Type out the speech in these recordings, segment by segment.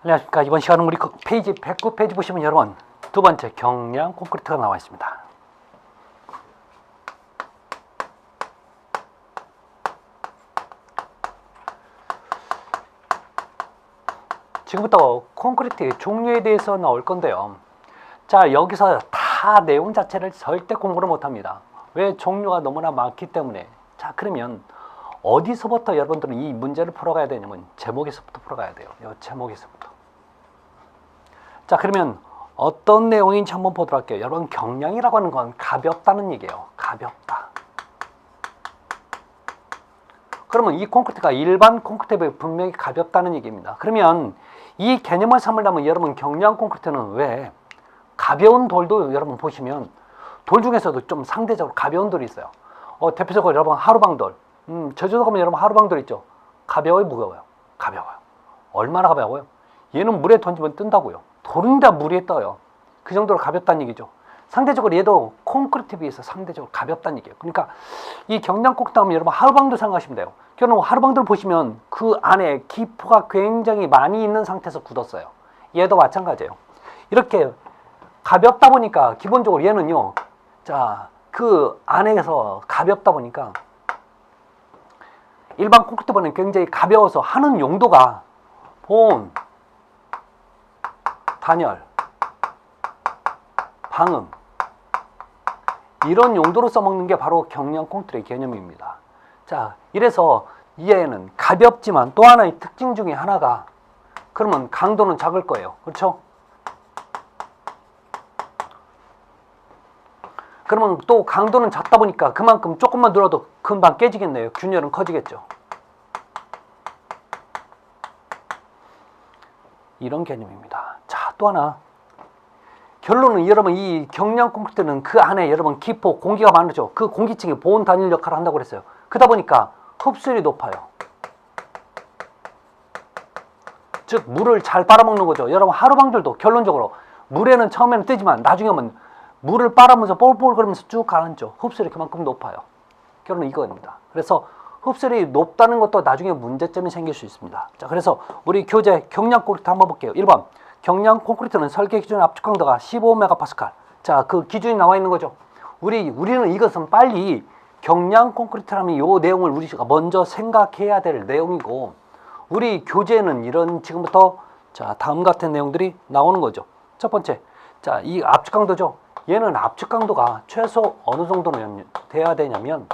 안녕하십니까. 이번 시간은 우리 페이지 109페이지 보시면 여러분 두 번째 경량 콘크리트가 나와 있습니다. 지금부터 콘크리트의 종류에 대해서 나올 건데요. 자, 여기서 다 내용 자체를 절대 공부를 못합니다. 왜? 종류가 너무나 많기 때문에. 자, 그러면 어디서부터 여러분들은 이 문제를 풀어가야 되냐면 제목에서부터 풀어가야 돼요. 이 제목에서부터. 자, 그러면 어떤 내용인지 한번 보도록 할게요. 여러분, 경량이라고 하는 건 가볍다는 얘기예요. 가볍다. 그러면 이 콘크리트가 일반 콘크리트에 비해 분명히 가볍다는 얘기입니다. 그러면 이 개념을 삼으려면 여러분 경량 콘크리트는 왜 가벼운 돌도 여러분 보시면 돌 중에서도 좀 상대적으로 가벼운 돌이 있어요. 대표적으로 여러분 하루방돌. 제주도 가면 여러분 하루방돌 있죠. 가벼워요, 무거워요? 가벼워요. 얼마나 가벼워요? 얘는 물에 던지면 뜬다고요. 돌은 다 물 위에 떠요. 그 정도로 가볍다는 얘기죠. 상대적으로 얘도 콘크리트에 비해서 상대적으로 가볍다는 얘기예요. 그러니까 이 경량 콘크리트 하면 여러분 하루방돌 생각하시면 돼요. 여러분 하루방돌 보시면 그 안에 기포가 굉장히 많이 있는 상태에서 굳었어요. 얘도 마찬가지예요. 이렇게 가볍다 보니까 기본적으로 얘는요. 자, 그 안에서 가볍다 보니까 일반 콘크리트보다는 굉장히 가벼워서 하는 용도가 보온, 단열, 방음 이런 용도로 써먹는 게 바로 경량 콘크리트의 개념입니다. 자, 이래서 얘는 가볍지만 또 하나의 특징 중에 하나가 그러면 강도는 작을 거예요. 그렇죠? 그러면 또 강도는 작다 보니까 그만큼 조금만 눌러도 금방 깨지겠네요. 균열은 커지겠죠. 이런 개념입니다. 자, 또 하나. 결론은 여러분 이 경량 콘크리트는 그 안에 여러분 기포, 공기가 많죠. 그 공기층이 보온 단열 역할을 한다고 그랬어요. 그러다 보니까 흡수율이 높아요. 즉 물을 잘 빨아먹는 거죠. 여러분 하루방들도 결론적으로 물에는 처음에는 뜨지만 나중에 오면 물을 빨아면서 뽀글뽀글거리면서 쭉 가라앉죠. 흡수율이 그만큼 높아요. 결론은 이거입니다. 그래서 흡수율이 높다는 것도 나중에 문제점이 생길 수 있습니다. 자, 그래서 우리 교재 경량 콘크리트 한번 볼게요. 1번 경량 콘크리트는 설계 기준 압축 강도가 15MPa. 자, 그 기준이 나와 있는 거죠. 우리는 이것은 빨리 경량 콘크리트라면 이 내용을 우리가 먼저 생각해야 될 내용이고 우리 교재에는 이런 지금부터 자, 다음 같은 내용들이 나오는 거죠. 첫 번째, 자, 이 압축 강도죠. 얘는 압축 강도가 최소 어느 정도는 돼야 되냐면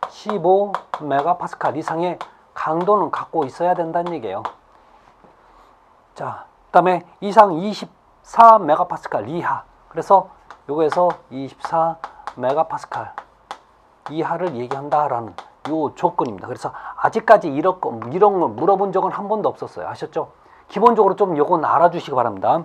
15MPa 이상의 강도는 갖고 있어야 된다는 얘기예요. 자, 그 다음에 이상 24MPa 이하. 그래서 요거에서 24MPa 이하를 얘기한다라는 요 조건입니다. 그래서 아직까지 이런 거 물어본 적은 한 번도 없었어요. 아셨죠? 기본적으로 좀 요건 알아주시기 바랍니다.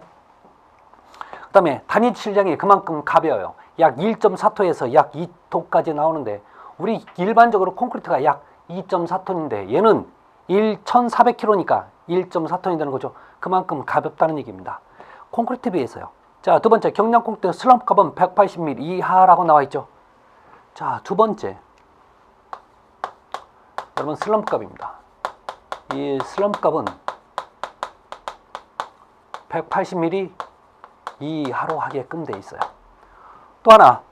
그 다음에 단위 질량이 그만큼 가벼워요. 약 1.4톤에서 약 2톤까지 나오는데 우리 일반적으로 콘크리트가 약 2.4톤인데 얘는 1,400kg니까 1.4톤이 되는 거죠. 그만큼 가볍다는 얘기입니다. 콘크리트에 비해서요. 자, 두 번째 경량 콘크리트 슬럼프 값은 180mm 이하라고 나와 있죠. 자, 두 번째 여러분 슬럼프 값입니다. 이 슬럼프 값은 180mm 이하로 하게끔 돼 있어요. 또 하나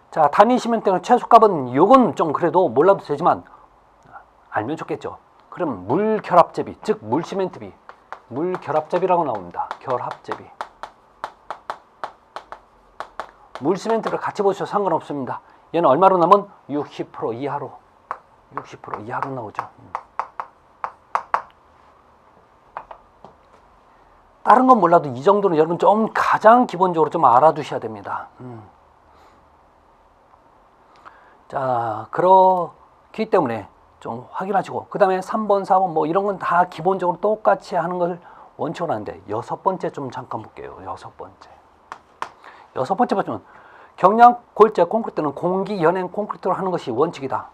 자, 단위 시멘트의 최소값은 요건 좀 그래도 몰라도 되지만 알면 좋겠죠. 그럼 물결합제비, 즉 물시멘트비, 물결합제비라고 나옵니다. 결합제비. 물시멘트를 같이 보셔도 상관없습니다. 얘는 얼마로 나오면 60% 이하로 60% 이하로 나오죠. 다른 건 몰라도 이 정도는 여러분 좀 가장 기본적으로 좀 알아두셔야 됩니다. 자, 그렇기 때문에 좀 확인하시고 그 다음에 3번, 4번 뭐 이런 건 다 기본적으로 똑같이 하는 걸 원칙으로 하는데 여섯 번째 좀 잠깐 볼게요. 여섯 번째 보시면 경량 골재 콘크리트는 공기 연행 콘크리트로 하는 것이 원칙이다.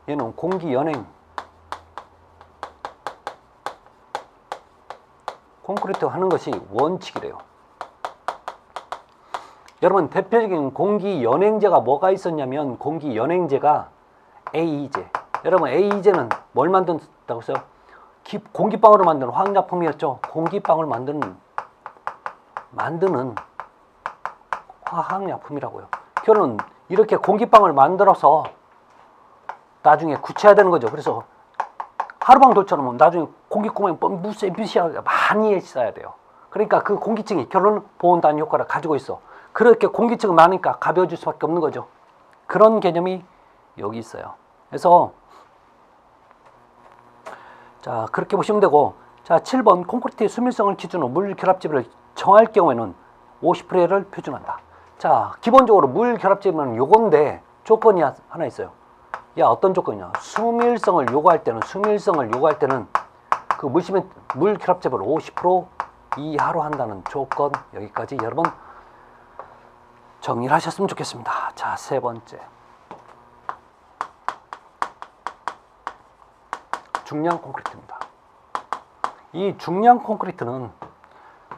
얘는 공기 연행 콘크리트 하는 것이 원칙이래요. 여러분 대표적인 공기 연행제가 뭐가 있었냐면 공기 연행제가 AE제. 여러분 AE제는 뭘 만든다고 써요? 공기방울을 만드는 화학약품이었죠. 공기방울 만드는 화학약품이라고요. 결론은 이렇게 공기방울 만들어서 나중에 굳혀야 되는 거죠. 그래서 하루방돌처럼 나중에 공기구멍에 무시하게 많이 써야 돼요. 그러니까 그 공기층이 결론은 보온단 효과를 가지고 있어. 그렇게 공기층이 많으니까 가벼워질 수밖에 없는 거죠. 그런 개념이 여기 있어요. 그래서 자, 그렇게 보시면 되고, 자, 7번 콘크리트의 수밀성을 기준으로 물 결합집을 정할 경우에는 50%를 표준한다. 자, 기본적으로 물 결합집은 요건데 조건이 하나 있어요. 야, 어떤 조건이냐? 수밀성을 요구할 때는 그 물 결합집을 50% 이하로 한다는 조건, 여기까지 여러분 정리를 하셨으면 좋겠습니다. 자, 세 번째. 중량 콘크리트입니다. 이 중량 콘크리트는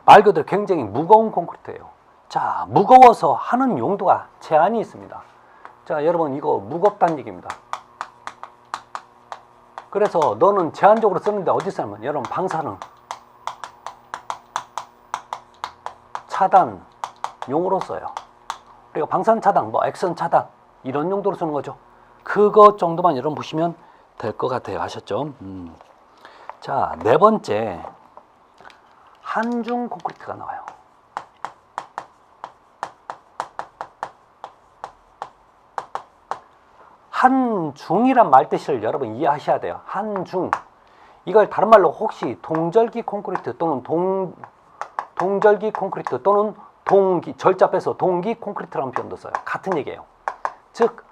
말 그대로 굉장히 무거운 콘크리트예요. 자, 무거워서 하는 용도가 제한이 있습니다. 자, 여러분 이거 무겁다는 얘기입니다. 그래서 너는 제한적으로 쓰는데 어디 쓰냐면 여러분 방사능, 차단용으로 써요. 그리고 방사능 차단, 액선 차단 이런 용도로 쓰는 거죠. 그것 정도만 여러분 보시면 될 것 같아요. 아셨죠? 자, 네 번째 한중 콘크리트가 나와요. 한중이란 말 뜻을 여러분 이해하셔야 돼요. 한중. 이걸 다른 말로 혹시 동절기 콘크리트 또는 동절기 콘크리트 또는 절자 빼서 동기 콘크리트라는 표현도 써요. 같은 얘기예요. 즉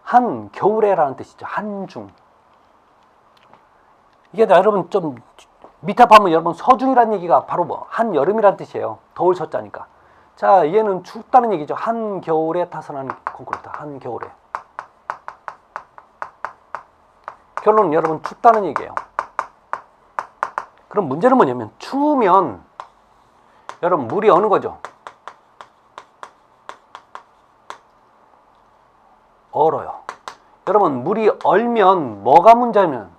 한겨울에라는 뜻이죠. 한중. 이게 여러분 좀 밑에 보면 여러분 서중이라는 얘기가 바로 한여름이라는 뜻이에요. 더울 서자니까. 자, 얘는 춥다는 얘기죠. 한겨울에 타선하는 콘크리트. 한겨울에. 결론은 여러분 춥다는 얘기예요. 그럼 문제는 뭐냐면 추우면 여러분 물이 어느 거죠? 얼어요. 여러분 물이 얼면 뭐가 문제냐면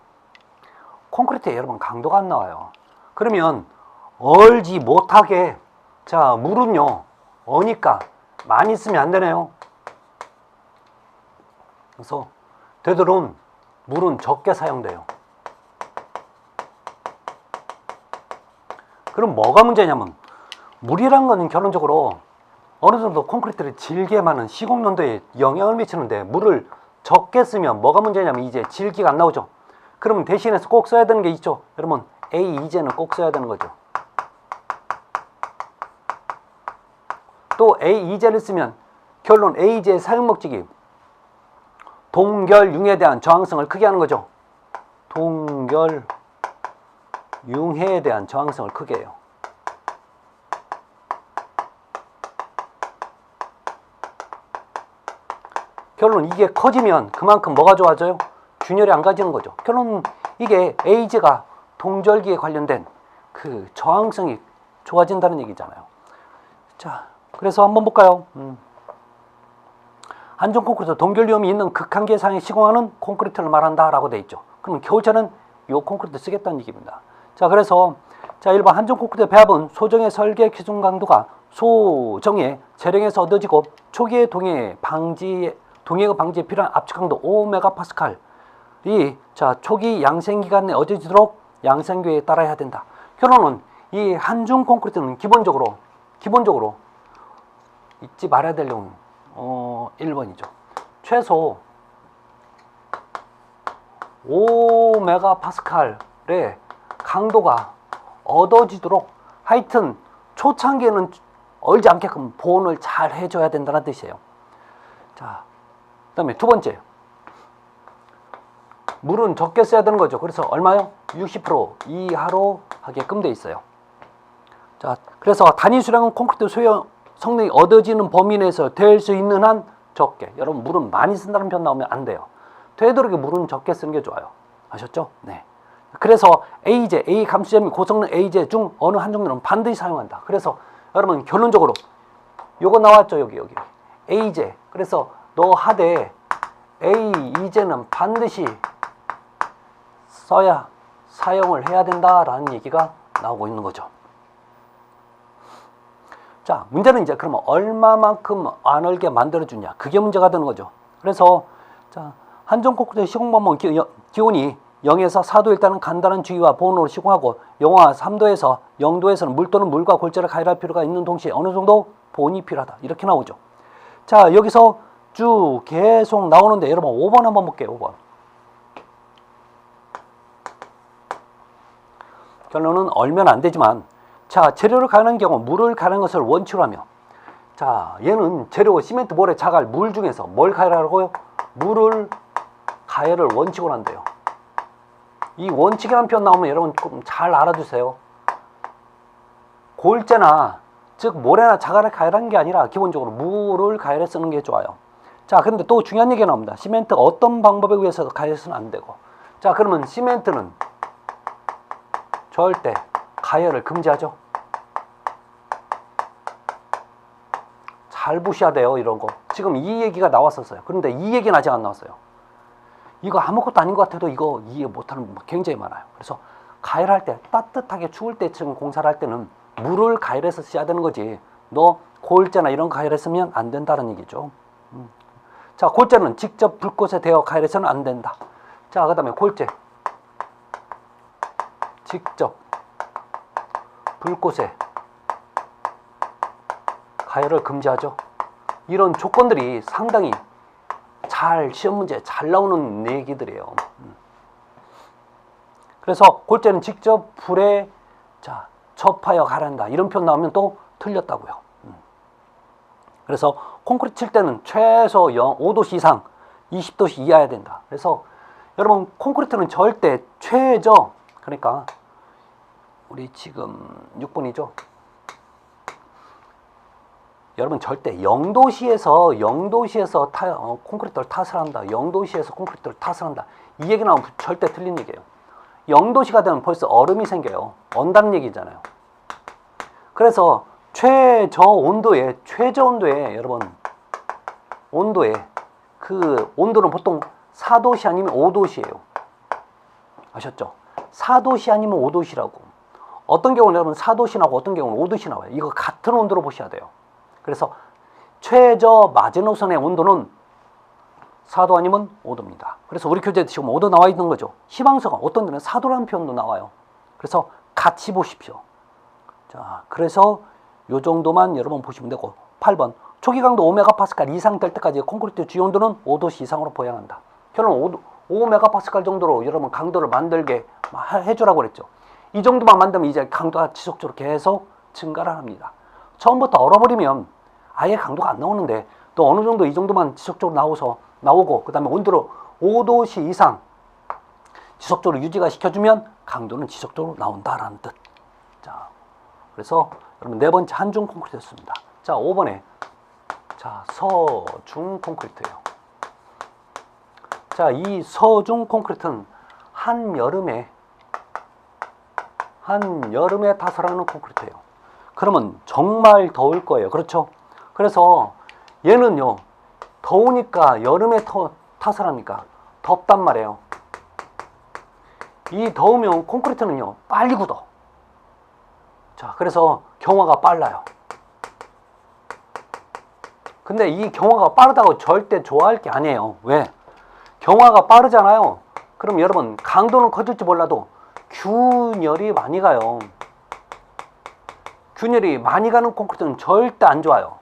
콘크리트에 여러분 강도가 안 나와요. 그러면 얼지 못하게, 자, 물은요 어니까 많이 쓰면 안 되네요. 그래서 되도록 물은 적게 사용돼요. 그럼 뭐가 문제냐면 물이란 거는 결론적으로 어느 정도 콘크리트를 질게만은 시공연도에 영향을 미치는데 물을 적게 쓰면 뭐가 문제냐면 이제 질기가 안 나오죠. 그러면 대신해서 꼭 써야 되는 게 있죠. 여러분 A2제는 꼭 써야 되는 거죠. 또 A2제를 쓰면 결론 A2제의 사용 목적이 동결융해에 대한 저항성을 크게 하는 거죠. 동결융해에 대한 저항성을 크게 해요. 결론 이게 커지면 그만큼 뭐가 좋아져요? 균열이 안 가지는 거죠. 결론 이게 에이즈가 동절기에 관련된 그 저항성이 좋아진다는 얘기잖아요. 자, 그래서 한번 볼까요? 한중 콘크리트 동결 위험이 있는 극한계 상에 시공하는 콘크리트를 말한다라고 돼 있죠. 그러면 겨울철은 이 콘크리트 쓰겠다는 얘기입니다. 자, 그래서 자, 1번 한중 콘크리트 배합은 소정의 설계 기준 강도가 소정의 재령에서 얻어지고 초기의 동해가 방지에 필요한 압축 강도 5메가파스칼이 자, 초기 양생 기간 내에 얻어지도록 양생교에 따라야 된다. 결론은 이 한중 콘크리트는 기본적으로 잊지 말아야 될 내용 1번이죠. 최소 5메가파스칼의 강도가 얻어지도록 하여튼 초창기에는 얼지 않게끔 보온을 잘 해줘야 된다는 뜻이에요. 자, 그 다음에 두 번째, 물은 적게 써야 되는 거죠. 그래서 얼마요? 60% 이하로 하게끔 돼 있어요. 자, 그래서 단위 수량은 콘크리트 소형 성능이 얻어지는 범위 내에서 될 수 있는 한 적게. 여러분 물은 많이 쓴다는 표현 나오면 안 돼요. 되도록 물은 적게 쓰는 게 좋아요. 아셨죠? 네. 그래서 A제, A 감수점이 고성능 A제 중 어느 한 종류는 반드시 사용한다. 그래서 여러분 결론적으로 요거 나왔죠. 여기 A제. 그래서 너 하되 A2제는 반드시 써야 사용을 해야 된다라는 얘기가 나오고 있는 거죠. 자, 문제는 이제 그러면 얼마만큼 안 얼게 만들어주냐, 그게 문제가 되는 거죠. 그래서 자, 한정 콘크리트 시공법은 기온이 0에서 4도일 때는 간단한 주의와 보온으로 시공하고 영하 3도에서 0도에서는 물 또는 물과 골재를 가열할 필요가 있는 동시에 어느 정도 보온이 필요하다, 이렇게 나오죠. 자, 여기서 쭉 계속 나오는데 여러분 5번 한번 볼게요. 5번. 결론은 얼면 안 되지만, 자, 재료를 가열하는 경우 물을 가열하는 것을 원칙으로 하며, 자, 얘는 재료 시멘트, 모래, 자갈, 물 중에서 뭘 가열하라고요? 물을 가열을 원칙으로 한대요. 이 원칙이라는 표현 나오면 여러분 잘 알아두세요. 골재나 즉 모래나 자갈을 가열하는 게 아니라 기본적으로 물을 가열해 쓰는 게 좋아요. 자, 그런데 또 중요한 얘기가 나옵니다. 시멘트 어떤 방법에 의해서 가열해서는 안 되고. 자, 그러면 시멘트는 절대 가열을 금지하죠. 잘 보셔야 돼요, 이런 거. 지금 이 얘기가 나왔었어요. 그런데 이 얘기는 아직 안 나왔어요. 이거 아무것도 아닌 것 같아도 이거 이해 못하는 분 굉장히 많아요. 그래서 가열할 때, 따뜻하게 추울 때쯤 공사를 할 때는 물을 가열해서 써야 되는 거지, 너 골재나 이런 거 가열했으면 안 된다는 얘기죠. 자, 골재는 직접 불꽃에 대어 가열해서는 안 된다. 자, 그 다음에 골재 직접 불꽃에 가열을 금지하죠. 이런 조건들이 상당히 잘 시험 문제에 잘 나오는 얘기들이에요. 그래서 골재는 직접 불에 자 접하여 가란다, 이런 표현 나오면 또 틀렸다고요. 그래서 콘크리트 칠 때는 최소 5도씨 이상 20도씨 이하여야 된다. 그래서 여러분 콘크리트는 절대 최저, 그러니까 우리 지금 6분이죠. 여러분 절대 0도씨에서 콘크리트를 탓을 한다, 0도씨에서 콘크리트를 탓을 한다, 이 얘기 나오면 절대 틀린 얘기예요. 0도씨가 되면 벌써 얼음이 생겨요. 언다는 얘기잖아요. 그래서 최저 온도에 여러분 온도에 그 온도는 보통 4도씨 아니면 5도씨예요. 아셨죠? 4도씨 아니면 5도씨라고. 어떤 경우는 여러분 4도씨 나오고 어떤 경우는 5도씨 나와요. 이거 같은 온도로 보셔야 돼요. 그래서 최저 마지노선의 온도는 4도 아니면 5도입니다. 그래서 우리 교재에 지금 5도 나와 있는 거죠. 희망서가 어떤 데는 4도라는 표현도 나와요. 그래서 같이 보십시오. 자, 그래서 요 정도만 여러분 보시면 되고, 8번 초기 강도 5메가파스칼 이상 될 때까지 콘크리트 주요 온도는 5도씨 이상으로 보양한다. 결론 5메가파스칼 정도로 여러분 강도를 만들게 해주라고 그랬죠. 이 정도만 만들면 이제 강도가 지속적으로 계속 증가를 합니다. 처음부터 얼어버리면 아예 강도가 안 나오는데, 또 어느 정도 이 정도만 지속적으로 나오고 그 다음에 온도를 5도씨 이상 지속적으로 유지가 시켜주면 강도는 지속적으로 나온다라는 뜻. 자, 그래서 여러분 네 번째 한중 콘크리트였습니다. 자, 5번에 자 서중 콘크리트예요. 자, 이 서중 콘크리트는 한여름에 타설하는 콘크리트예요. 그러면 정말 더울 거예요. 그렇죠? 그래서 얘는요, 더우니까 여름에 타설하니까 덥단 말이에요. 이 더우면 콘크리트는요 빨리 굳어. 자, 그래서 경화가 빨라요. 근데 이 경화가 빠르다고 절대 좋아할 게 아니에요. 왜? 경화가 빠르잖아요. 그럼 여러분 강도는 커질지 몰라도 균열이 많이 가요. 균열이 많이 가는 콘크리트는 절대 안 좋아요.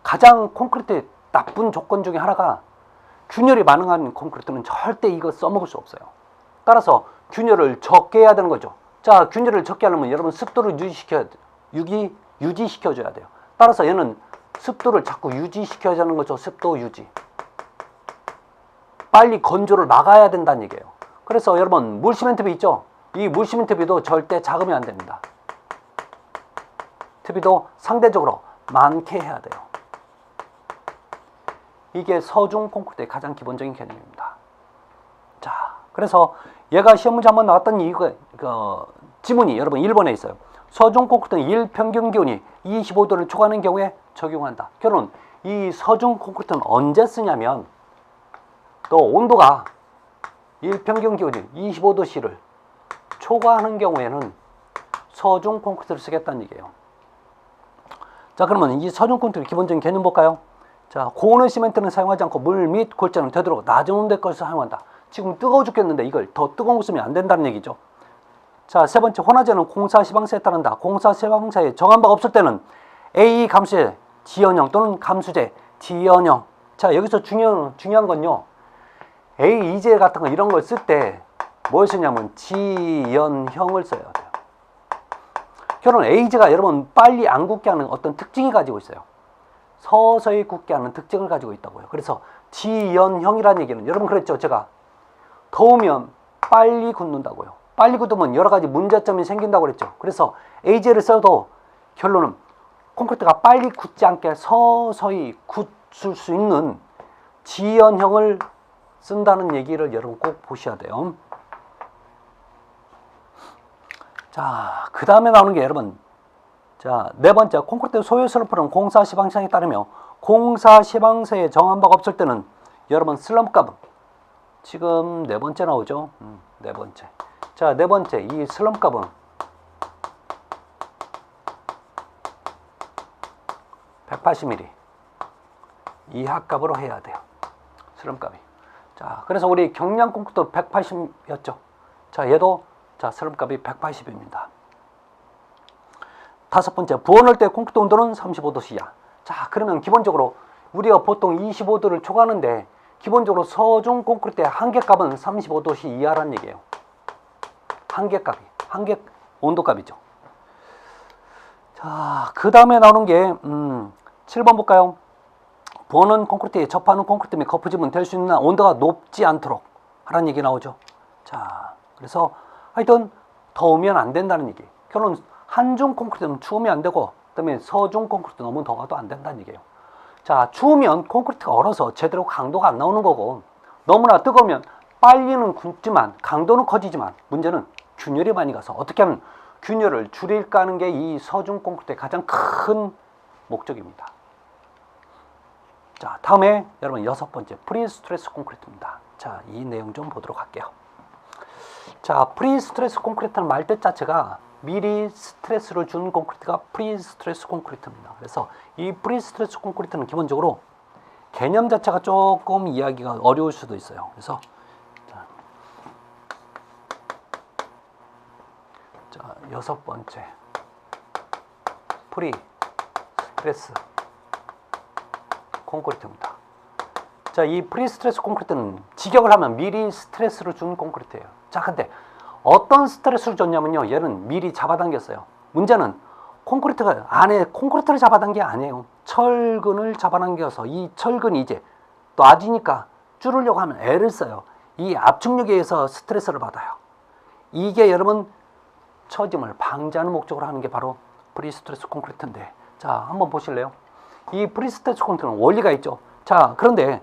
가장 콘크리트의 나쁜 조건 중에 하나가 균열이 많이 가는 콘크리트는 절대 이거 써먹을 수 없어요. 따라서 균열을 적게 해야 되는 거죠. 자, 균열을 적게 하려면 여러분 습도를 유지시켜줘야 돼요. 따라서 얘는 습도를 자꾸 유지시켜야 하는 거죠. 습도 유지. 빨리 건조를 막아야 된다는 얘기예요. 그래서 여러분 물시멘트비 있죠? 이 물시멘트비도 절대 작으면 안 됩니다. 트비도 상대적으로 많게 해야 돼요. 이게 서중 콘크리트의 가장 기본적인 개념입니다. 자, 그래서 얘가 시험 문제 한번 나왔던 이거 지문이 여러분 1번에 있어요. 서중 콘크리트는 일평균 기온이 25도를 초과하는 경우에 적용한다. 결론, 이 서중 콘크리트는 언제 쓰냐면 또 온도가 일평균 기온이 25도씨를 초과하는 경우에는 서중 콘크리트를 쓰겠다는 얘기예요. 자, 그러면 이 서중 콘크리트 기본적인 개념 볼까요? 자, 고온의 시멘트는 사용하지 않고 물 및 골자는 되도록 낮은 온도의 것을 사용한다. 지금 뜨거워 죽겠는데 이걸 더 뜨거운 거 쓰면 안 된다는 얘기죠. 자, 세 번째, 혼화재는 공사 시방사에 따른다. 공사 시방사에 정한 바가 없을 때는 A 감수재 지연형 또는 감수재 지연형. 자, 여기서 중요한 건요, A, E재 같은 거 이런 걸 쓸 때 뭘 쓰냐면 지연형을 써야 돼요. 결론 A재가 여러분 빨리 안 굳게 하는 어떤 특징이 가지고 있어요. 서서히 굳게 하는 특징을 가지고 있다고요. 그래서 지연형이라는 얘기는 여러분 그랬죠. 제가 더우면 빨리 굳는다고요. 빨리 굳으면 여러 가지 문제점이 생긴다고 그랬죠. 그래서 A재를 써도 결론은 콘크리트가 빨리 굳지 않게 서서히 굳을 수 있는 지연형을 쓴다는 얘기를 여러분 꼭 보셔야 돼요. 자, 그 다음에 나오는 게 여러분, 자, 네 번째, 콘크리트 소요 슬럼프는 공사 시방사에 따르며 공사 시방사에 정한 바가 없을 때는 여러분 슬럼프 값은 지금 네 번째 나오죠. 네 번째. 자, 네 번째, 이 슬럼프 값은 180mm 이하 값으로 해야 돼요. 슬럼프 값이. 자, 그래서 우리 경량 콘크리트 180이었죠. 자, 얘도 자, 슬럼프 값이 180입니다. 다섯 번째, 부원할 때 콘크리트 온도는 35도씨 이하. 자, 그러면 기본적으로 우리가 보통 25도를 초과하는데 기본적으로 서중 콘크리트의 한계값은 35도씨 이하라는 얘기예요. 한계값이, 한계 온도값이죠. 자, 그 다음에 나오는 게 7번 볼까요? 부원은 콘크리트에 접하는 콘크리트 및 거푸집은 될 수 있는 온도가 높지 않도록 하라는 얘기 나오죠. 자, 그래서 하여튼 더우면 안 된다는 얘기. 결론 한중 콘크리트는 추우면 안 되고, 그다음에 서중 콘크리트 너무 더워도 안 된다는 얘기예요. 자, 추우면 콘크리트가 얼어서 제대로 강도가 안 나오는 거고, 너무나 뜨거우면 빨리는 굳지만 강도는 커지지만 문제는 균열이 많이 가서 어떻게 하면 균열을 줄일까 하는 게 이 서중 콘크리트의 가장 큰 목적입니다. 자, 다음에 여러분 여섯 번째, 프리스트레스 콘크리트입니다. 자, 이 내용 좀 보도록 할게요. 자, 프리스트레스 콘크리트는 말뜻 자체가 미리 스트레스를 준 콘크리트가 프리스트레스 콘크리트입니다. 그래서 이 프리스트레스 콘크리트는 기본적으로 개념 자체가 조금 이야기가 어려울 수도 있어요. 그래서 자, 여섯 번째, 프리스트레스 콘크리트입니다. 자, 이 프리스트레스 콘크리트는 직역을 하면 미리 스트레스를 준 콘크리트예요. 자, 근데 어떤 스트레스를 줬냐면요, 얘는 미리 잡아당겼어요. 문제는 콘크리트가 안에 콘크리트를 잡아당긴 게 아니에요. 철근을 잡아당겨서 이 철근이 이제 놔지니까 줄으려고 하면 애를 써요. 이 압축력에 의해서 스트레스를 받아요. 이게 여러분 처짐을 방지하는 목적으로 하는 게 바로 프리스트레스 콘크리트인데, 자, 한번 보실래요? 이 프리스트레스 콘크리트는 원리가 있죠. 자, 그런데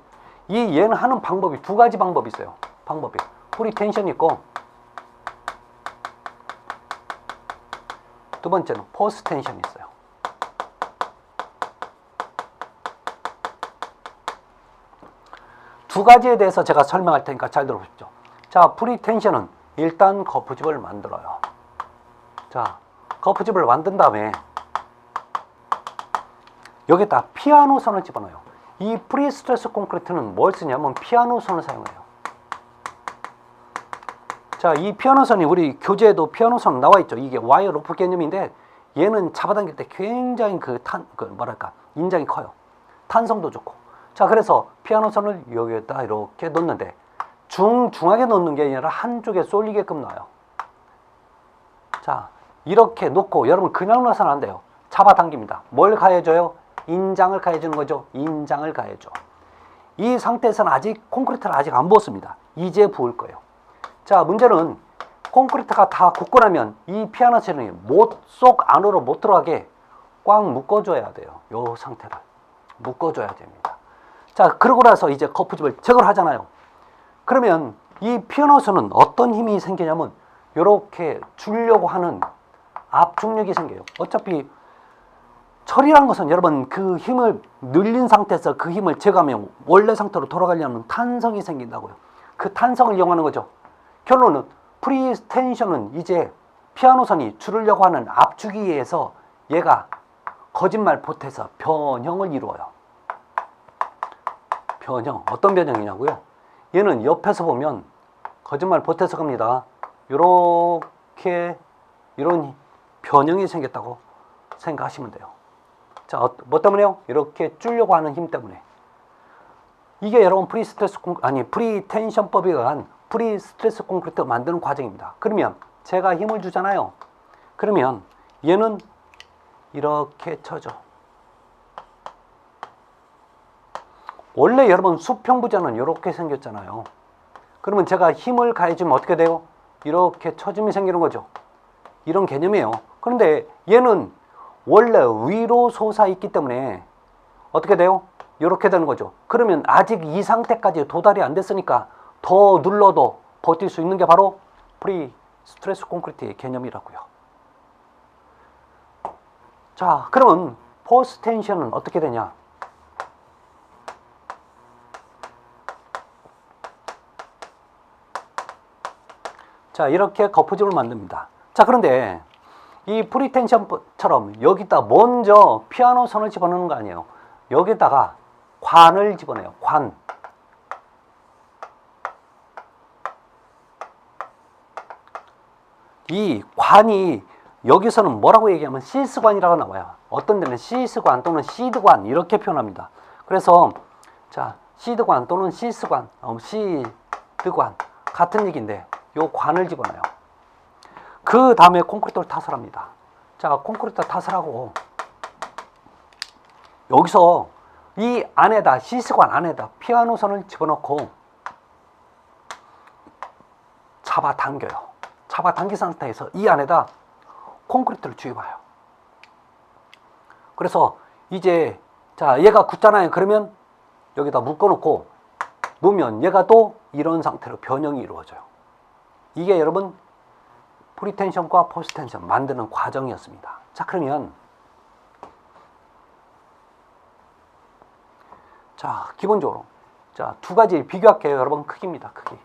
얘는 하는 방법이 두 가지 방법이 있어요. 방법이 프리텐션이 있고, 두 번째는 포스트 텐션이 있어요. 두 가지에 대해서 제가 설명할 테니까 잘 들어보십시오. 자, 프리텐션은 일단 거푸집을 만들어요. 자, 거푸집을 만든 다음에 여기다 피아노 선을 집어넣어요. 이 프리스트레스 콘크리트는 뭘 쓰냐면 피아노 선을 사용해요. 자, 이 피아노 선이 우리 교재에도 피아노 선 나와 있죠. 이게 와이어 로프 개념인데 얘는 잡아당길 때 굉장히 인장이 커요. 탄성도 좋고. 자, 그래서 피아노 선을 여기에다 이렇게 놓는데 중하게 놓는 게 아니라 한쪽에 쏠리게끔 놔요. 자, 이렇게 놓고 여러분 그냥 놔서는 안 돼요. 잡아당깁니다. 뭘 가해줘요? 인장을 가해주는 거죠. 인장을 가해줘. 이 상태에서는 아직 콘크리트를 아직 안 부었습니다. 이제 부을 거예요. 자, 문제는 콘크리트가 다 굳고 나면 이 피아노 선이 속 안으로 못 들어가게 꽉 묶어줘야 돼요. 요 상태를 묶어줘야 됩니다. 자, 그러고 나서 이제 거푸집을 제거를 하잖아요. 그러면 이 피아노 선은 어떤 힘이 생기냐면 이렇게 주려고 하는 압축력이 생겨요. 어차피 철이라는 것은 여러분 그 힘을 늘린 상태에서 그 힘을 제거하면 원래 상태로 돌아가려면 탄성이 생긴다고요. 그 탄성을 이용하는 거죠. 결론은 프리텐션은 이제 피아노선이 줄으려고 하는 압축에 의해서 얘가 거짓말 보태서 변형을 이루어요. 변형. 어떤 변형이냐고요? 얘는 옆에서 보면 거짓말 보태서 갑니다. 요렇게 이런 변형이 생겼다고 생각하시면 돼요. 자, 뭐 때문에요? 이렇게 줄려고 하는 힘 때문에. 이게 여러분 프리텐션법에 의한 프리스트레스 콘크리트 만드는 과정입니다. 그러면 제가 힘을 주잖아요. 그러면 얘는 이렇게 쳐져. 원래 여러분 수평부자는 이렇게 생겼잖아요. 그러면 제가 힘을 가해주면 어떻게 돼요? 이렇게 처짐이 생기는 거죠. 이런 개념이에요. 그런데 얘는 원래 위로 솟아있기 때문에 어떻게 돼요? 이렇게 되는 거죠. 그러면 아직 이 상태까지 도달이 안 됐으니까 더 눌러도 버틸 수 있는 게 바로 프리 스트레스 콘크리트의 개념이라고요. 자, 그러면 포스트 텐션은 어떻게 되냐? 자, 이렇게 거푸집을 만듭니다. 자, 그런데 이 프리텐션처럼 여기다 먼저 피아노 선을 집어넣는 거 아니에요. 여기다가 관을 집어넣어요. 관. 이 관이 여기서는 뭐라고 얘기하면 시스관이라고 나와요. 어떤 데는 시스관 또는 시드관 이렇게 표현합니다. 그래서 자, 시드관 또는 시스관, 시드관 같은 얘기인데 요 관을 집어넣어요. 그 다음에 콘크리트를 타설합니다. 자, 콘크리트 타설하고 여기서 이 안에다 시스관 안에다 피아노 선을 집어넣고 잡아당겨요. 잡아당긴 상태에서 이 안에다 콘크리트를 주입해요. 그래서 이제 자, 얘가 굳잖아요. 그러면 여기다 묶어놓고 놓으면 얘가 또 이런 상태로 변형이 이루어져요. 이게 여러분 프리텐션과 포스텐션 만드는 과정이었습니다. 자, 그러면 자, 기본적으로 자, 두 가지 비교할게요. 여러분 크기입니다. 크기.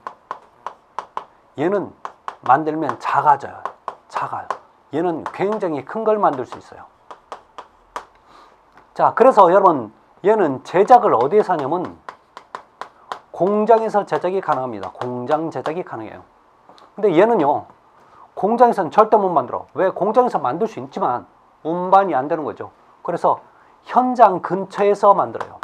얘는 만들면 작아져요. 작아요. 얘는 굉장히 큰 걸 만들 수 있어요. 자, 그래서 여러분 얘는 제작을 어디에서 하냐면 공장에서 제작이 가능합니다. 공장 제작이 가능해요. 근데 얘는요, 공장에서는 절대 못 만들어. 왜? 공장에서 만들 수 있지만 운반이 안 되는 거죠. 그래서 현장 근처에서 만들어요.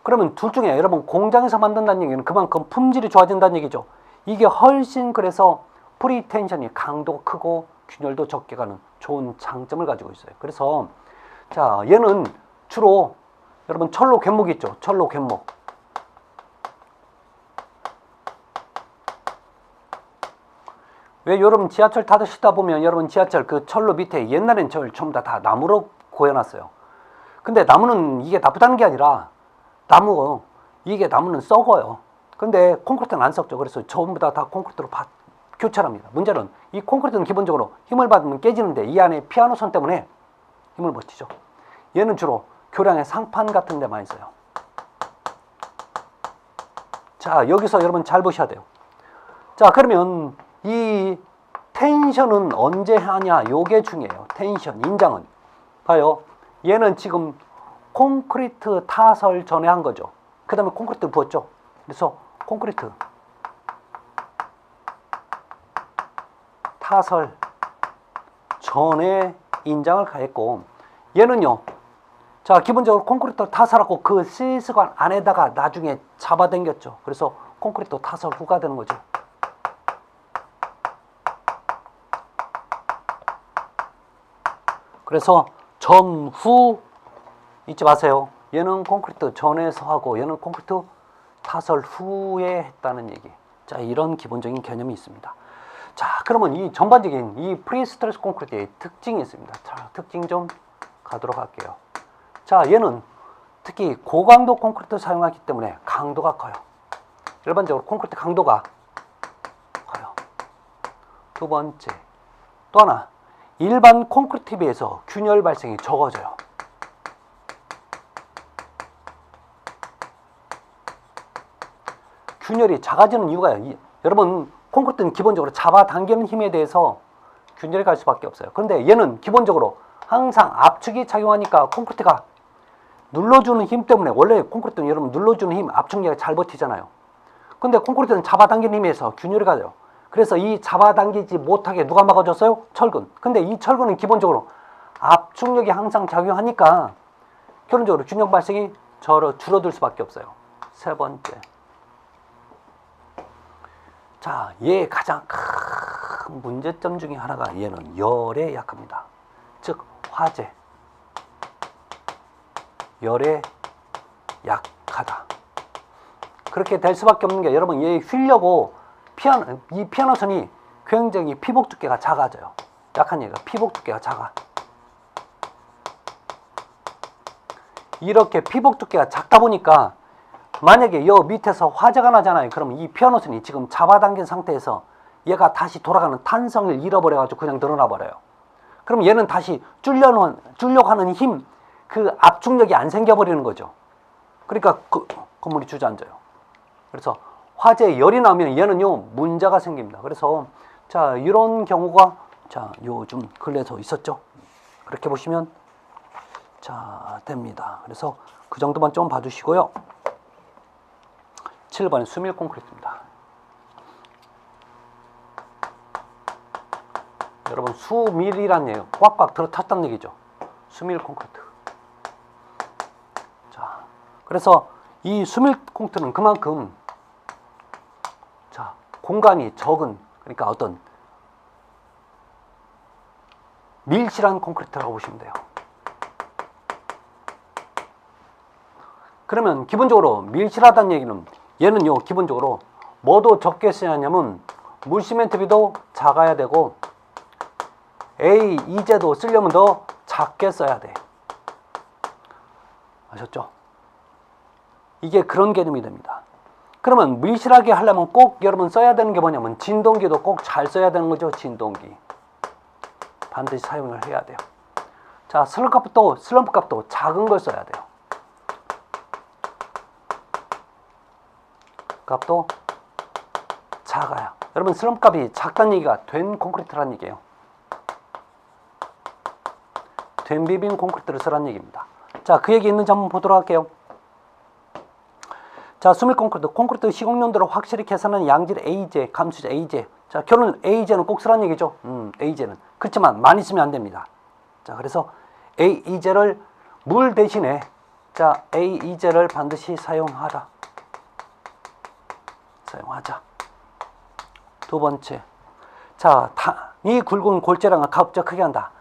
그러면 둘 중에 여러분 공장에서 만든다는 얘기는 그만큼 품질이 좋아진다는 얘기죠. 이게 훨씬 그래서 프리텐션이 강도가 크고 균열도 적게 가는 좋은 장점을 가지고 있어요. 그래서 자, 얘는 주로 여러분 철로 갯목 있죠. 철로 갯목. 왜 여러분 지하철 타시다 보면 여러분 지하철 그 철로 밑에 옛날엔 절 전부 다 나무로 고여놨어요. 근데 나무는 이게 나쁘다는 게 아니라 이게 나무는 썩어요. 근데 콘크리트는 안 썩죠. 그래서 전부 다 콘크리트로 교체합니다. 문제는 이 콘크리트는 기본적으로 힘을 받으면 깨지는데 이 안에 피아노 선 때문에 힘을 버티죠. 얘는 주로 교량의 상판 같은 데 많이 써요. 자, 여기서 여러분 잘 보셔야 돼요. 자, 그러면 이 텐션은 언제 하냐? 요게 중요해요. 텐션, 인장은. 봐요. 얘는 지금 콘크리트 타설 전에 한 거죠. 그 다음에 콘크리트 부었죠. 그래서 콘크리트 타설 전에 인장을 가했고, 얘는요, 자, 기본적으로 콘크리트 타설하고 그 시스관 안에다가 나중에 잡아당겼죠. 그래서 콘크리트 타설 후가 되는 거죠. 그래서 전후 잊지 마세요. 얘는 콘크리트 전에서 하고 얘는 콘크리트 타설 후에 했다는 얘기. 자, 이런 기본적인 개념이 있습니다. 자, 그러면 이 전반적인 이 프리스트레스 콘크리트의 특징이 있습니다. 자, 특징 좀 가도록 할게요. 자, 얘는 특히 고강도 콘크리트 사용하기 때문에 강도가 커요. 일반적으로 콘크리트 강도가 커요. 두 번째, 또 하나, 일반 콘크리트에 비해서 균열 발생이 적어져요. 균열이 작아지는 이유가 여러분 콘크리트는 기본적으로 잡아당기는 힘에 대해서 균열이 갈 수밖에 없어요. 그런데 얘는 기본적으로 항상 압축이 작용하니까 콘크리트가 눌러주는 힘 때문에, 원래 콘크리트는 여러분 눌러주는 힘, 압축력이 잘 버티잖아요. 근데 콘크리트는 잡아당기는 힘에서 균열이 가요. 그래서 이 잡아당기지 못하게 누가 막아줬어요? 철근. 근데 이 철근은 기본적으로 압축력이 항상 작용하니까 결론적으로 균열 발생이 줄어들 수밖에 없어요. 세 번째. 자, 얘의 가장 큰 문제점 중에 하나가 얘는 열에 약합니다. 즉, 화재. 열에 약하다. 그렇게 될 수밖에 없는 게, 여러분 얘 휘려고 이 피아노선이 굉장히 피복 두께가 작아져요. 약한 얘가 피복 두께가 작아. 이렇게 피복 두께가 작다 보니까 만약에 여 밑에서 화재가 나잖아요. 그러면 이 피아노선이 지금 잡아당긴 상태에서 얘가 다시 돌아가는 탄성을 잃어버려가지고 그냥 늘어나 버려요. 그럼 얘는 다시 줄려고 하는 힘, 그 압축력이 안 생겨버리는 거죠. 그러니까 건물이 주저앉아요. 그래서 화재에 열이 나면 얘는요 문제가 생깁니다. 그래서 자, 이런 경우가 자 요즘 근래에서 있었죠. 그렇게 보시면 자 됩니다. 그래서 그 정도만 좀 봐주시고요. 7번은 수밀 콘크리트입니다. 여러분 수밀이란 얘기가 꽉꽉 들어탔다는 얘기죠. 수밀 콘크리트. 자, 그래서 이 수밀 콘크리트는 그만큼 자 공간이 적은, 그러니까 어떤 밀실한 콘크리트라고 보시면 돼요. 그러면 기본적으로 밀실하다는 얘기는 얘는요 기본적으로 뭐도 적게 써야 하냐면 물시멘트비도 작아야 되고 A, 이제도 쓰려면 더 작게 써야 돼. 아셨죠? 이게 그런 개념이 됩니다. 그러면 밀실하게 하려면 꼭 여러분 써야 되는 게 뭐냐면 진동기도 꼭 잘 써야 되는 거죠. 진동기 반드시 사용을 해야 돼요. 자, 슬럼프 값도 작은 걸 써야 돼요. 값도 작아요. 여러분 슬럼프 값이 작다는 얘기가 된 콘크리트라는 얘기예요. 된 비빔 콘크리트를 쓰라는 얘기입니다. 자, 그 얘기 있는지 한번 보도록 할게요. 자, 수밀 콘크리트 시공용도를 확실히 계산하는 양질 A제, 감수제 A제. 자, 결론 A제는 꼭 쓰라는 얘기죠. A제는. 그렇지만 많이 쓰면 안 됩니다. 자, 그래서 A제를 물 대신에 자, A제를 반드시 사용하자. 두 번째. 자, 단위 굵은 골재량을 가급적 크게 한다.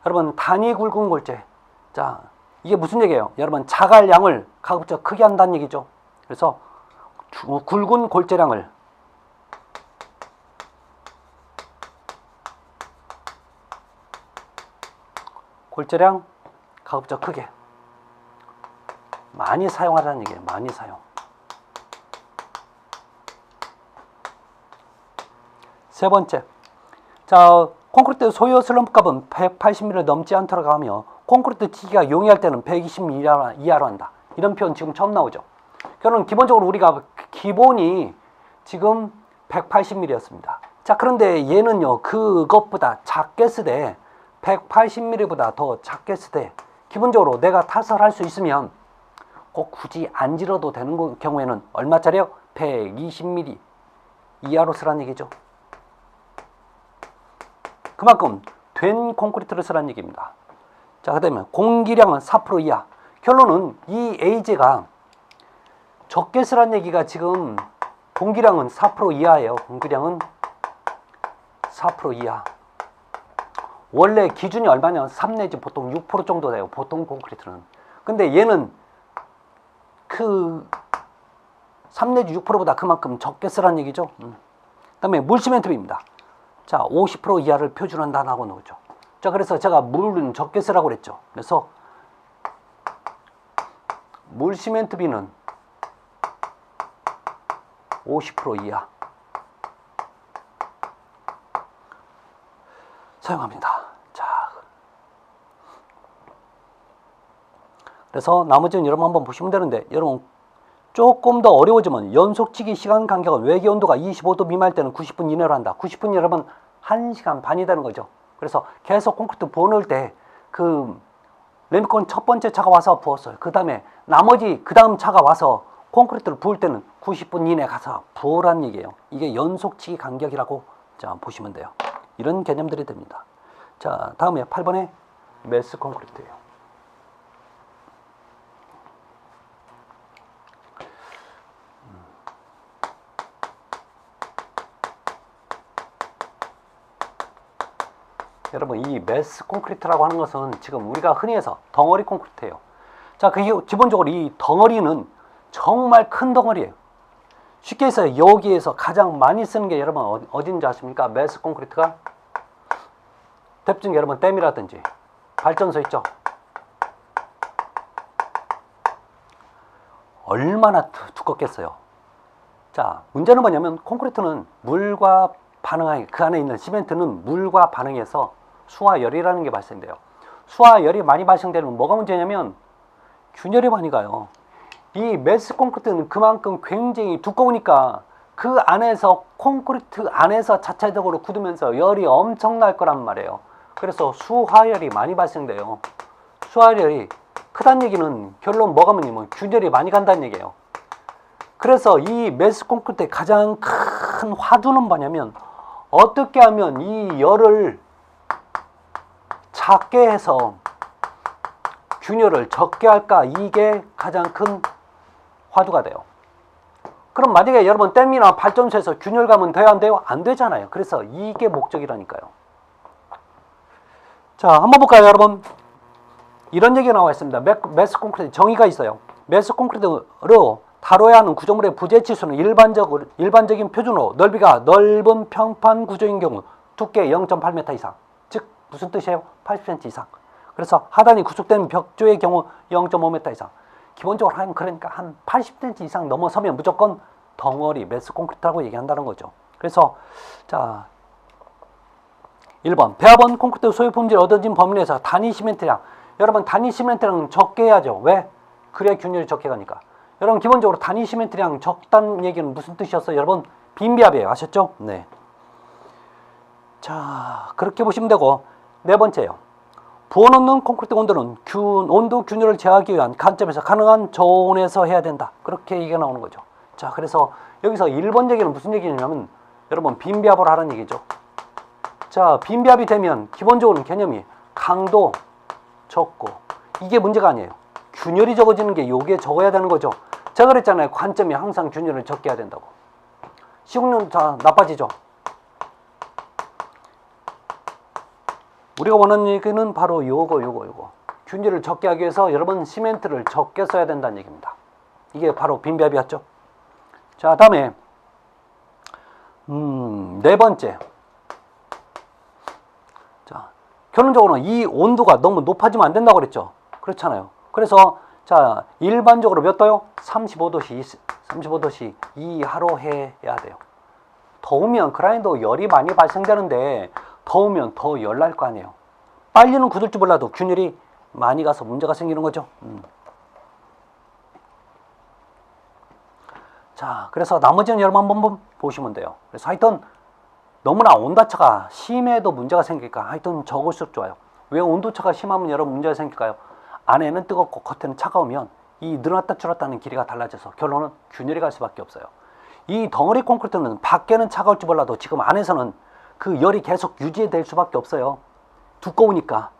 여러분, 단위 굵은 골재. 자, 이게 무슨 얘기예요? 여러분, 자갈 양을 가급적 크게 한다는 얘기죠. 그래서 굵은 골재량을 골재량 가급적 크게 많이 사용하라는 얘기예요. 많이 사용. 세 번째. 자, 콘크리트 소요 슬럼프 값은 180mm를 넘지 않도록 하며 콘크리트 치기가 용이할 때는 120mm 이하로 한다. 이런 표현 지금 처음 나오죠. 결론 기본적으로 우리가 기본이 지금 180mm였습니다. 자, 그런데 얘는요 그것보다 작게 쓰되 180mm보다 더 작게 쓰되 기본적으로 내가 타설할 수 있으면 꼭 굳이 안 질러도 되는 경우에는 얼마짜리요? 120mm 이하로 쓰라는 얘기죠. 그만큼 된 콘크리트를 쓰라는 얘기입니다. 자, 그 다음에 공기량은 4% 이하. 결론은 이 A제가 적게 쓰라는 얘기가 지금 공기량은 4% 이하예요. 공기량은 4% 이하. 원래 기준이 얼마냐? 3 내지 보통 6% 정도 돼요. 보통 콘크리트는. 근데 얘는 그 3 내지 6%보다 그만큼 적게 쓰라는 얘기죠. 그 다음에 물시멘트비입니다. 자, 50% 이하를 표준한다고 나오죠. 자, 그래서 제가 물은 적게 쓰라고 그랬죠. 그래서 물시멘트비는 50% 이하 사용합니다. 자, 그래서 나머지는 여러분 한번 보시면 되는데, 여러분 조금 더 어려워지면 연속치기 시간 간격은 외계 온도가 25도 미만일 때는 90분 이내로 한다. 90분 여러분 1시간 반이 되는 거죠. 그래서 계속 콘크리트 부어놓을 때 그 레미콘 첫 번째 차가 와서 부었어요. 그 다음에 나머지 그 다음 차가 와서 콘크리트를 부을 때는 90분 이내 가서 부으라는 얘기예요. 이게 연속치기 간격이라고 자 보시면 돼요. 이런 개념들이 됩니다. 자 다음에 8번에 매스 콘크리트예요. 여러분 이 매스 콘크리트라고 하는 것은 지금 우리가 흔히 해서 덩어리 콘크리트예요. 자, 기본적으로 이 덩어리는 정말 큰 덩어리예요. 쉽게 해서 여기에서 가장 많이 쓰는 게 여러분 어딘지 아십니까? 매스 콘크리트가 대충 여러분 댐이라든지 발전소 있죠. 얼마나 두껍겠어요. 자, 문제는 뭐냐면 콘크리트는 물과 반응하기, 그 안에 있는 시멘트는 물과 반응해서 수와 열이라는 게 발생돼요. 수와 열이 많이 발생되면 뭐가 문제냐면 균열이 많이 가요. 이 매스 콘크리트는 그만큼 굉장히 두꺼우니까 그 안에서 콘크리트 안에서 자체적으로 굳으면서 열이 엄청날 거란 말이에요. 그래서 수화열이 많이 발생돼요. 수화열이 크다는 얘기는 결론 뭐가 뭐냐면 균열이 많이 간다는 얘기예요. 그래서 이 매스 콘크리트의 가장 큰 화두는 뭐냐면 어떻게 하면 이 열을 작게 해서 균열을 적게 할까, 이게 가장 큰 화두가 돼요. 그럼 만약에 여러분 댐이나 발전소에서 균열감은 돼야 안 돼요? 안 되잖아요. 그래서 이게 목적이라니까요. 자, 한번 볼까요, 여러분? 이런 얘기가 나와 있습니다. 매스 콘크리트 정의가 있어요. 매스 콘크리트로 다뤄야 하는 구조물의 부재 치수는 일반적인 표준으로 넓이가 넓은 평판 구조인 경우 두께 0.8m 이상. 즉 무슨 뜻이에요? 80cm 이상. 그래서 하단이 구축된 벽조의 경우 0.5m 이상. 기본적으로 그러니까 한 80cm 이상 넘어서면 무조건 덩어리 매스 콘크리트라고 얘기한다는 거죠. 그래서 자 1번 배합원 콘크리트 소유 품질 얻어진 범위 내에서 단위 시멘트량. 여러분 단위 시멘트량 적게 해야죠. 왜? 그래야 균열이 적게 가니까. 여러분 기본적으로 단위 시멘트량 적다는 얘기는 무슨 뜻이었어요? 여러분 빈비합이에요. 아셨죠? 네. 자 그렇게 보시면 되고, 네 번째요. 부어놓는 콘크리트 온도는 온도 균열을 제어하기 위한 관점에서 가능한 저온에서 해야 된다. 그렇게 얘기가 나오는 거죠. 자 그래서 여기서 1번 얘기는 무슨 얘기냐면 여러분 빈비합을 하라는 얘기죠. 자 빈비합이 되면 기본적으로 개념이 강도 적고, 이게 문제가 아니에요. 균열이 적어지는 게 요게 적어야 되는 거죠. 제가 그랬잖아요. 관점이 항상 균열을 적게 해야 된다고. 시공률 다 나빠지죠. 우리가 원하는 얘기는 바로 요거. 균열을 적게 하기 위해서 여러분 시멘트를 적게 써야 된다는 얘기입니다. 이게 바로 빈비합이었죠. 자 다음에 네 번째. 자 결론적으로 이 온도가 너무 높아지면 안 된다고 그랬죠. 그렇잖아요. 그래서 자 일반적으로 몇 도요? 35도씨 이하로 해야 돼요. 더우면 그라인더 열이 많이 발생되는데 더우면 더 열 날 거 아니에요. 빨리는 굳을 줄 몰라도 균열이 많이 가서 문제가 생기는 거죠. 자 그래서 나머지는 여러분 한번 보시면 돼요. 그래서 하여튼 너무나 온도차가 심해도 문제가 생길까? 하여튼 적을수록 좋아요. 왜 온도차가 심하면 여러분 문제가 생길까요? 안에는 뜨겁고 겉에는 차가우면 이 늘어났다 줄었다는 길이가 달라져서 결론은 균열이 갈 수밖에 없어요. 이 덩어리 콘크리트는 밖에는 차가울지 몰라도 지금 안에서는 그 열이 계속 유지될 수밖에 없어요. 두꺼우니까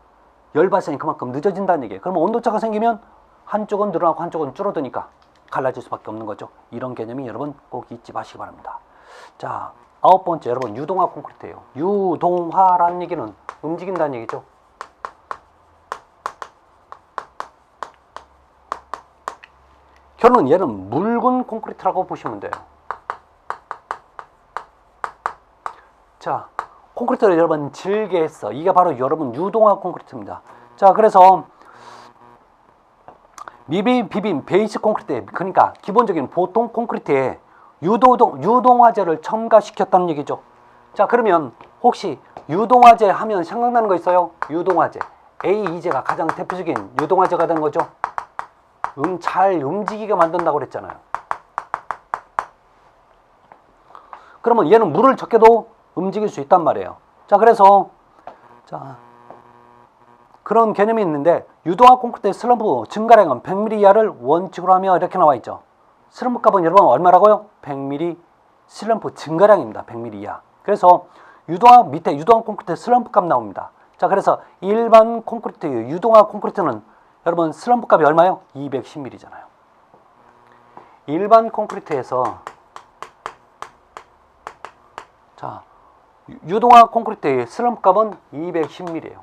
열 발생이 그만큼 늦어진다는 얘기예요. 그러면 온도차가 생기면 한쪽은 늘어나고 한쪽은 줄어드니까 갈라질 수밖에 없는 거죠. 이런 개념이 여러분 꼭 잊지 마시기 바랍니다. 자 9번째 여러분 유동화 콘크리트예요. 유동화라는 얘기는 움직인다는 얘기죠. 결론은 얘는 묽은 콘크리트라고 보시면 돼요. 자 콘크리트를 여러분 질게 했어. 이게 바로 여러분 유동화 콘크리트입니다. 자 그래서 비빔 베이스 콘크리트, 그러니까 기본적인 보통 콘크리트에 유동화제를 첨가시켰다는 얘기죠. 자 그러면 혹시 유동화제 하면 생각나는 거 있어요? 유동화제 AE제가 가장 대표적인 유동화제가 되는 거죠. 잘 움직이게 만든다고 그랬잖아요. 그러면 얘는 물을 적게도 움직일 수 있단 말이에요. 자, 그래서 자, 그런 개념이 있는데 유동화 콘크리트의 슬럼프 증가량은 100mm 이하를 원칙으로 하며 이렇게 나와 있죠. 슬럼프 값은 여러분 얼마라고요? 100mm 슬럼프 증가량입니다. 100mm 이하. 그래서 유동화 밑에 유동화 콘크리트 슬럼프 값 나옵니다. 자, 그래서 일반 콘크리트 유동화 콘크리트는 여러분 슬럼프 값이 얼마요? 210mm잖아요. 일반 콘크리트에서 자, 유동화 콘크리트의 슬럼프 값은 210mm예요.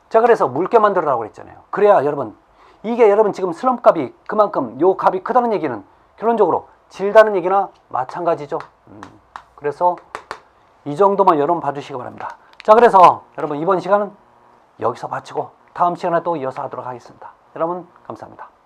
자, 그래서 묽게 만들어라고 그랬잖아요. 그래야 여러분 이게 여러분 지금 슬럼프 값이 그만큼 요 값이 크다는 얘기는 결론적으로 질다는 얘기나 마찬가지죠. 그래서 이 정도만 여러분 봐주시기 바랍니다. 자, 그래서 여러분 이번 시간은 여기서 마치고 다음 시간에 또 이어서 하도록 하겠습니다. 여러분 감사합니다.